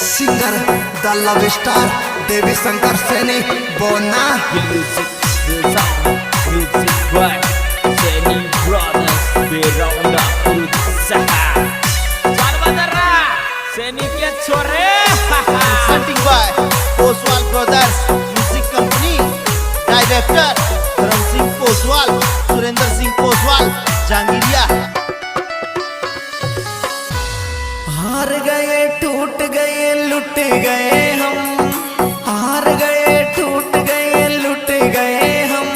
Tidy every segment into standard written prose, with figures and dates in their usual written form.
Singer the love star Devi Shankar Saini बोना music by Saini brothers बेरौना उत्साह जानबदरा सैनी के छोरे presenting by Poswal Brothers Music Company. Director Karan Singh Poswal, Surendra Singh Poswal, Jangiriya. हार गए टूट गए लुट गए हम, हार गए टूट गए लुट गए हम,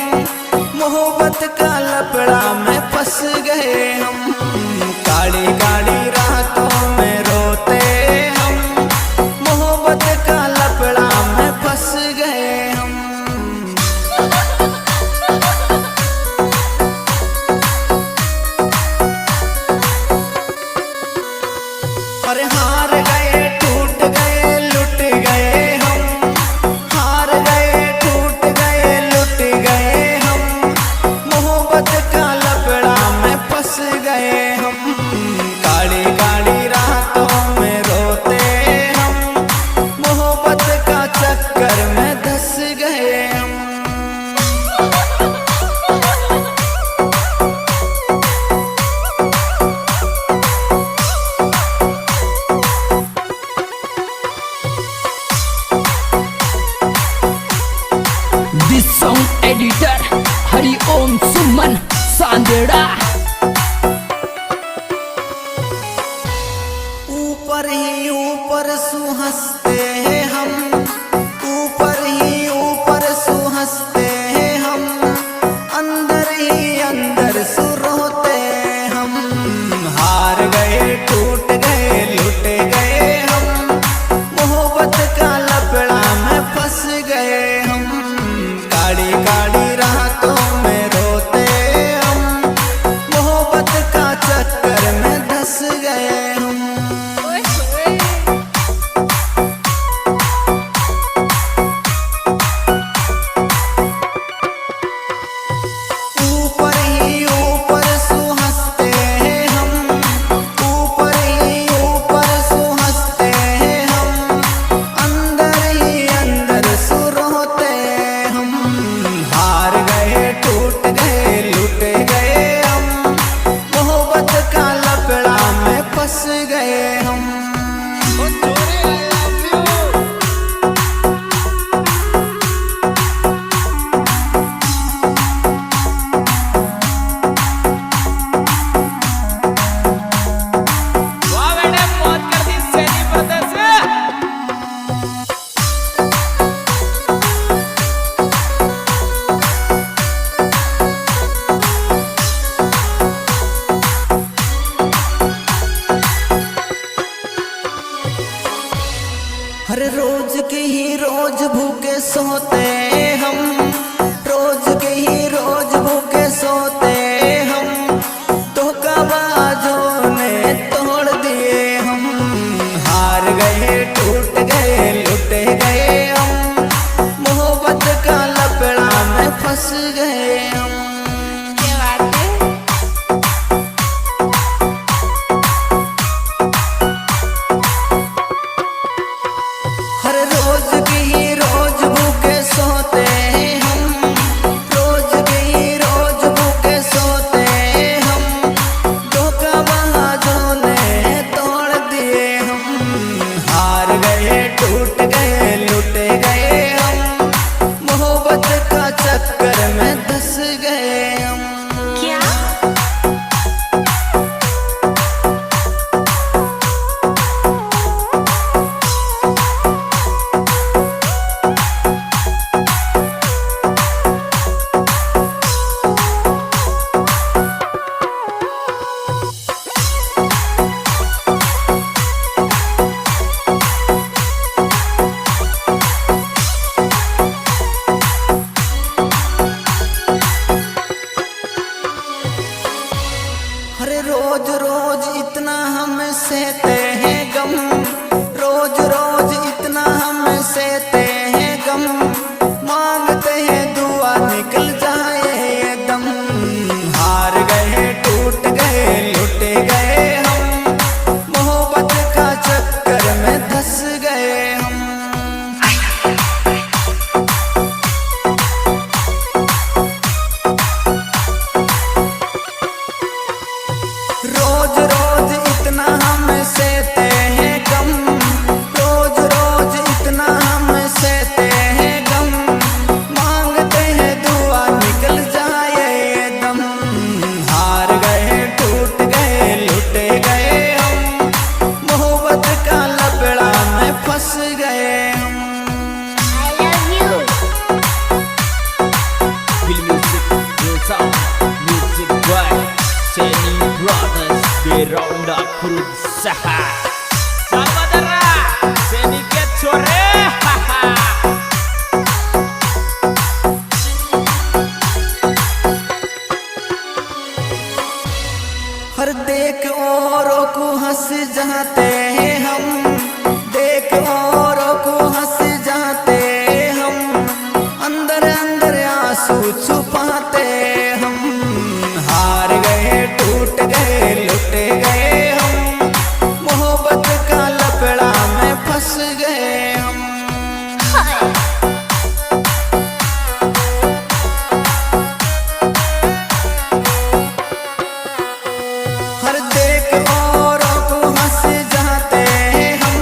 मोहब्बत का लपड़ा में फंस गए हम, काली काली रातों में रोते हम, मोहब्बत का लपड़ा में फंस गए हम। अरे हार गए टूट गए लुट गए हम, हार गए टूट गए लुट गए हम, मोहब्बत का लपड़ा में फंस गए हम, काली काली रातों में रोते हम, मोहब्बत का चक्कर में धंस गए हम। दिस सॉन्ग एडिटर हरि ओम सुमन सांदेड़ा ऊपर ही ऊपर सुहंसते हैं हम, ऊपर ही ऊपर सुहंसते हैं हम, अंदर ही अंदर सुरोते हम, हार गए टूट गए लुट गए हम, मोहब्बत का लपड़ा में फंस गए हम, काली काली रातों में रोते हम, मोहब्बत का चक्कर में धंस गए हम। ऊपर ही ऊपर सुहंसते हैं हम, ऊपर ही ऊपर सुहंसते हैं हम, अंदर ही अंदर सुरोते हम, हार गए टूट गए लुट गए हम, मोहब्बत का लपड़ा में फंस गए हम। वाह बेटे मौत कर दी सैनी ब्रदर्स हर रोज के ही रोज भूखे सोते हम, रोज के ही रोज भूखे सोते हम, धोखाबाजों ने तोड़ दिए हम, हार गए टूट गए लुट गए हम, मोहब्बत का लपड़ा में फंस गए हम। हर रोज की ही रोज भूखे सोते हम, रोज की ही रोज भूखे सोते हम, धोखाबाजों ने तोड़ दिए हम, हार गए टूट गए लुट गए हम, मोहब्बत का चक्कर में धंस गए हम। perut saha. Salvadara, seni ke chore. हर देख औरों को हंस जाते हैं हम, देख औरों को हंस जाते हम, अंदर अंदर आंसू छुपाते हम। हार गए टूट गए लुट गए हम, मोहब्बत का लफड़ा में फंस गए हम। हर देख औरों को हंस जाते हम,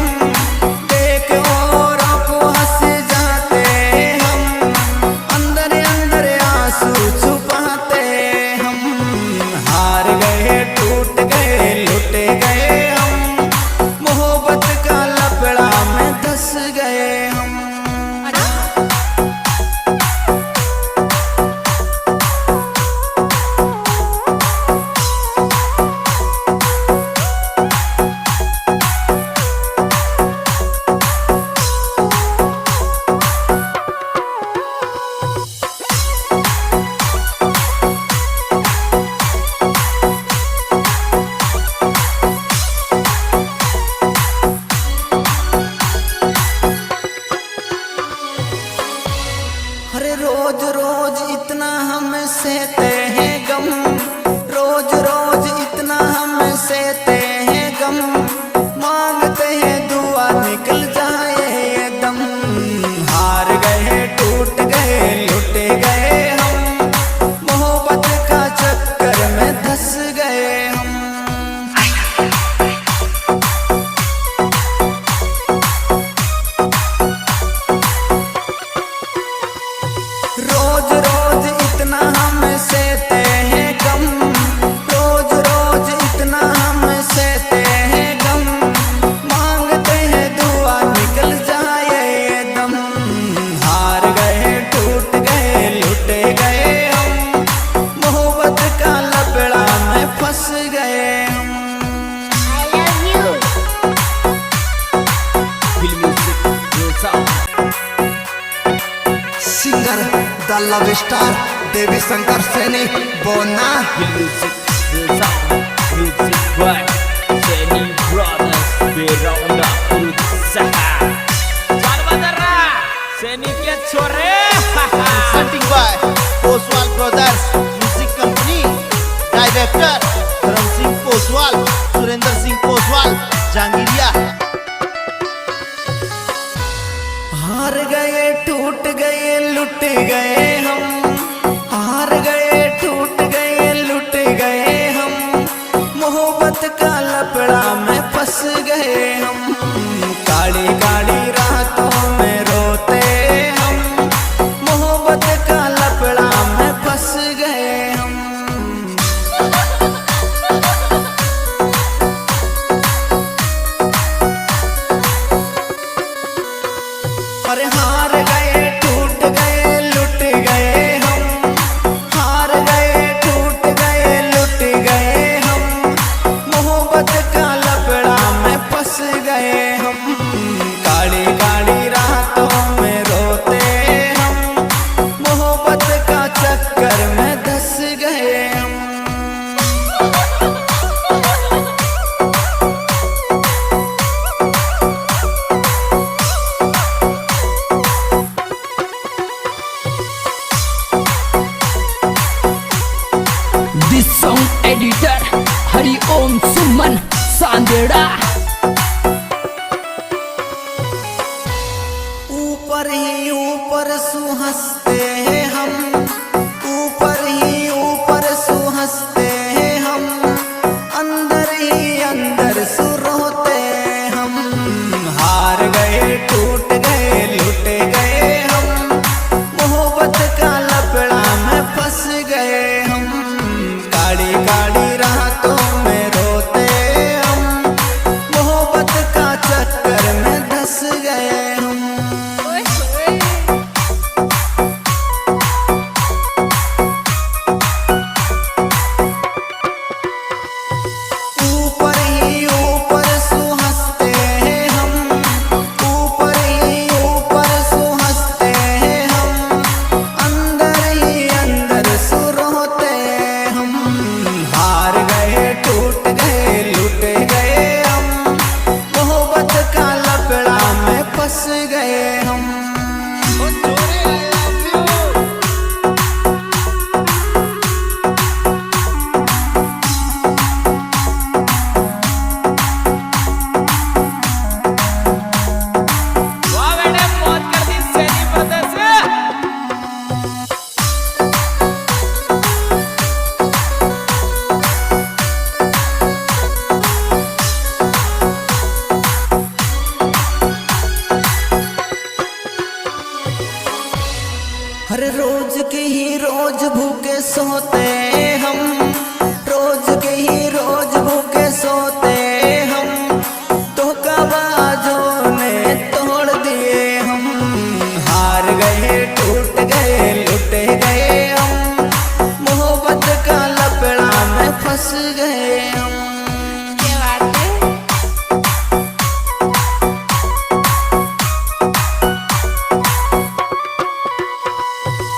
देख औरों को हंस जाते हम, अंदर अंदर आंसू छुपाते हम। हार गए टूट गए लुट गए हम, मोहब्बत का लफड़ा में धंस गए हम। अरे रोज रोज इतना हम सहते हैं गम, रोज रोज इतना हम सहते हैं गम, मांगते हैं दुआ निकल जाए ये दम। हार गए टूट गए लुट गए हम, मोहब्बत का चक्कर में धंस गए हम। रोज रोज इतना हम सहते हैं गम, रोज रोज इतना हम सहते हैं गम, मांगते हैं दुआ निकल जाए ये दम। हार गए टूट गए लुट गए हम, मोहब्बत का लफड़ा में फंस गए हम। Feel music, real sound. Singer the love star Devi Shankar Saini बोना। Feel music, real sound. Music by Seni Brothers, Beronda perut saha. Salvadara, seni ke chore. Presenting by Oswal Brothers Music Company. Director Dharam Singh Poswal, Surinder Singh Poswal, Jangiria. हार गए टूट गए लुट गए हम, हार गए टूट गए लुट गए हम, मोहब्बत का लफड़ा में फंस गए हम। काली काली रातों में रोते हम, मोहब्बत का लफड़ा में फंस गए हम। अरे हार गए टूट गए लुट गए हम, हार गए टूट गए लुट गए हम, मोहब्बत का लफड़ा में फंस गए हम। काली काली रातों में रोते हम, मोहब्बत का चक्कर में धंस गए हम। This song editor Hari Om Suman Sandera. ऊपर ही ऊपर सुहंसते हैं हम, ऊपर ही ऊपर सुहंसते हैं हम, अंदर ही अंदर सुरोते हम। हार गए टूट गए लुट गए हम, मोहब्बत का लफड़ा में फंस गए हम। काली काली रातों में रोते हम, मोहब्बत का चक्कर में धंस गए हम। के ही रोज भूखे सोते हम, रोज के ही रोज भूखे सोते हम, धोखाबाजों ने तोड़ दिए हम। हार गए टूट गए लुट गए हम, मोहब्बत का लपड़ा में फंस गए हम।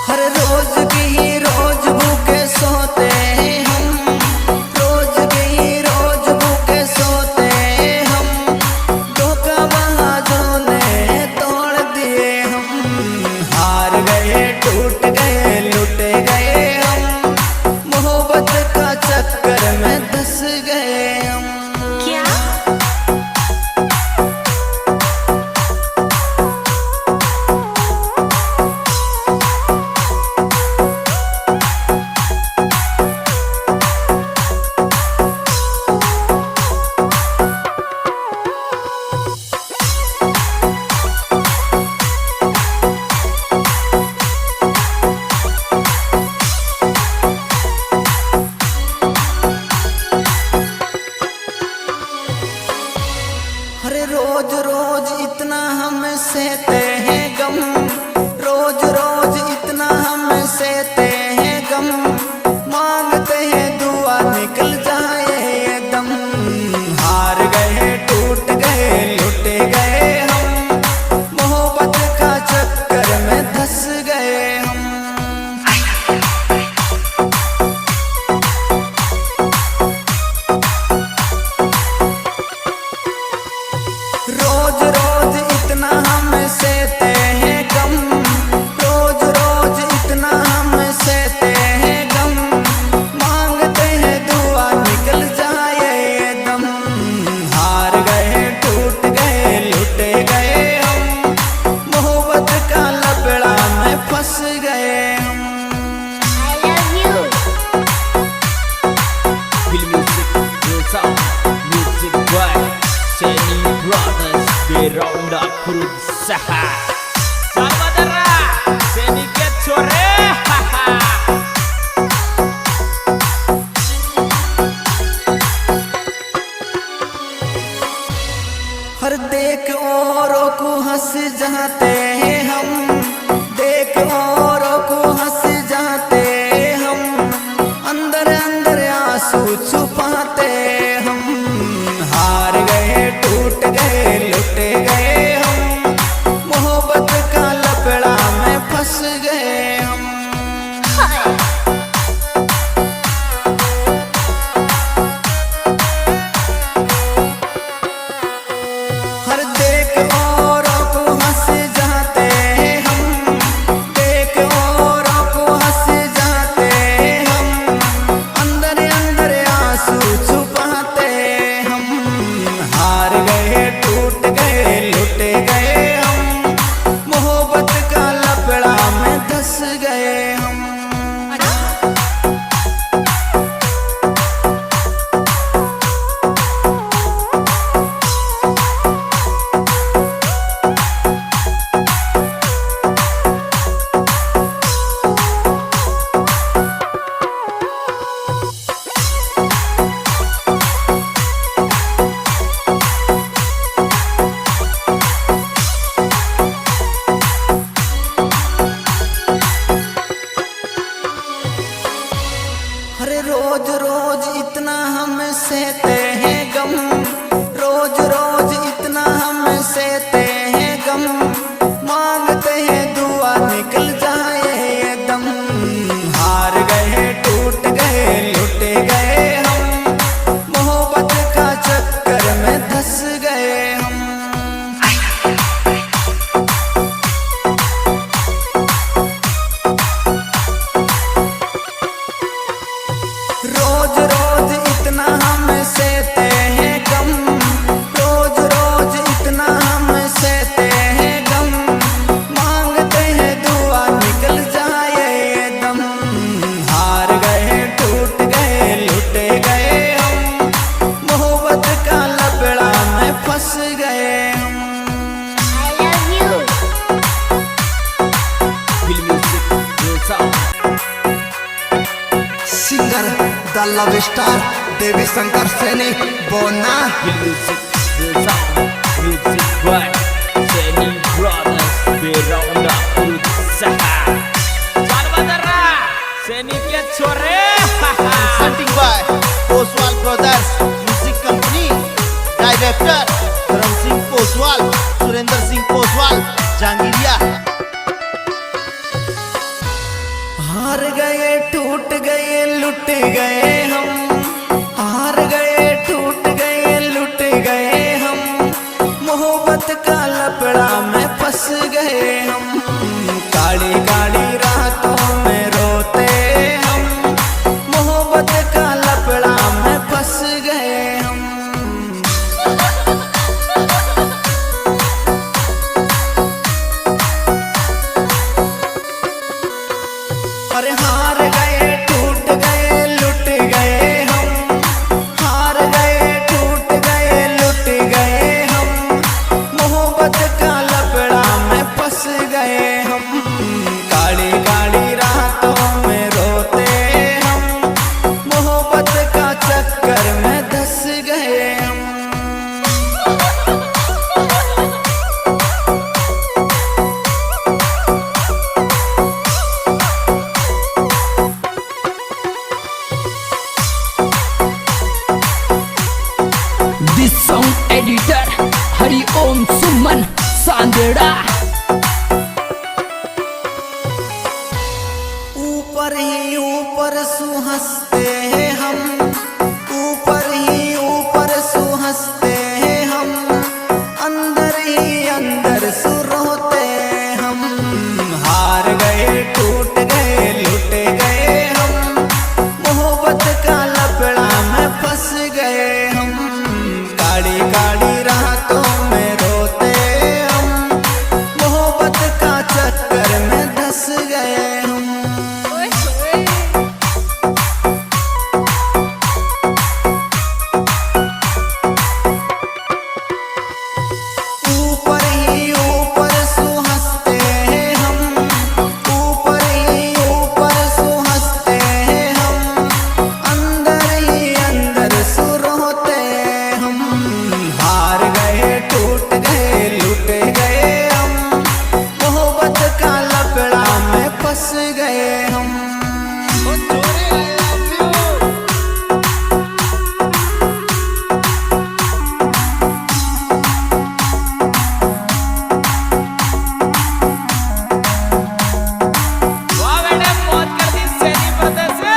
हर रोज के ही रोज भूखे सोते हम, रोज के ही रोज भूखे सोते हम, धोखाबाजों ने तोड़ दिए हम। हार गए टूट गए लुट गए हम, मोहब्बत का चक्कर में धंस गए हम। अरे रोज रोज इतना हम सहते हैं गम, रोज रोज इतना हम सहते हैं गम, मांगते हैं दुआ निकल जाए ये दम। हार गए टूट गए लुट गए हम, मोहब्बत का चक्कर में धंस गए हम। रोज रोज इतना हम सहते हैं गम, रोज रोज इतना हम सहते हैं गम, मांगते हैं दुआ निकल जाए ये दम। हार गए टूट गए लुट गए हम, मोहब्बत का लपड़ा में फंस गए हम। Feel music, real sound, music by Seni Brothers Beronda berusaha. Saudara, Seni get sore. हर देख औरों को हंस जाते हैं हम, देख औरों को हंस जाते हम, अंदर अंदर आंसू छुपाते हम। हार गए टूट गए लुट गए हम, मोहब्बत का लपड़ा में फंस गए हम। हर देख औरों को हंस जाते हैं हम, देख द लव स्टार देवी शंकर सैनी बोना Music by Seni Brothers Beronda Usaha. Jangan Badara, Seni के छोरे. Presenting by Oswal Brothers Music Company. Director Dharam Singh Poswal, Surinder Singh Poswal, Jangiria. हार गए टूट गए लुट गए हम, हार गए टूट गए लुट गए हम, मोहब्बत का लपड़ा में फंस गए हम, काली काली रातों में रोते हम, मोहब्बत का लपड़ा में फंस गए हम। अरे हार गए टूट गए लुट गए हम, हार गए टूट गए लुट गए हम, मोहब्बत का लपड़ा में फंस गए हम, काली काली रातों में रोते हम, मोहब्बत का चक्कर में धंस गए हम। This song editor Hari Om Suman Sandera. ऊपर ही ऊपर सुहंसते हैं हम, ऊपर ही ऊपर सुहंसते हैं हम, अंदर ही अंदर सुरोते हम, हार गए टूट गए लुट गए हम, मोहब्बत का लपड़ा में फंस गए हम, काली काली रातों में रोते हम, मोहब्बत का चक्कर में धंस गए हम। ऊपर ही ऊपर सुहंसते हैं हम, ऊपर ही ऊपर सुहंसते हैं हम, अंदर ही अंदर सुरोते हम, हार गए टूट गए लुट गए हम, मोहब्बत का लपड़ा में फंस गए हम। वाह बेटे मौत कर दी Seni Brothers से.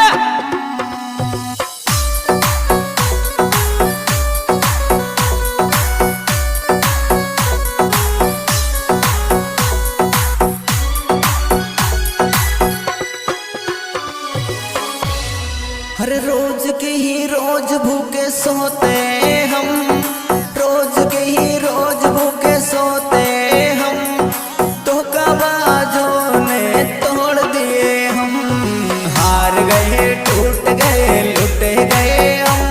हर रोज के ही रोज भूखे सोते हम, रोज के ही रोज भूखे सोते हम, धोखाबाजों ने तोड़ दिए हम, हार गए टूट गए लुट गए हम,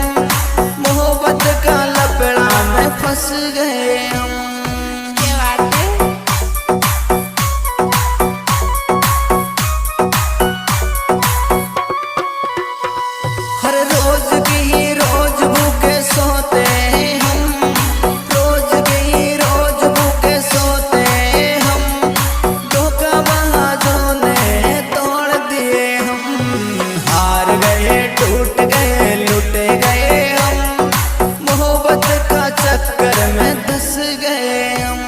मोहब्बत का लपड़ा में फंस गए हम। हर रोज की ही रोज भूखे सोते हम, रोज की ही रोज भूखे सोते हम, धोखाबाजों ने तोड़ दिए हम, हार गए टूट गए लुट गए हम, मोहब्बत का चक्कर में धंस गए हम।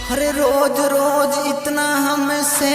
हरे रोज रोज इतना हमसे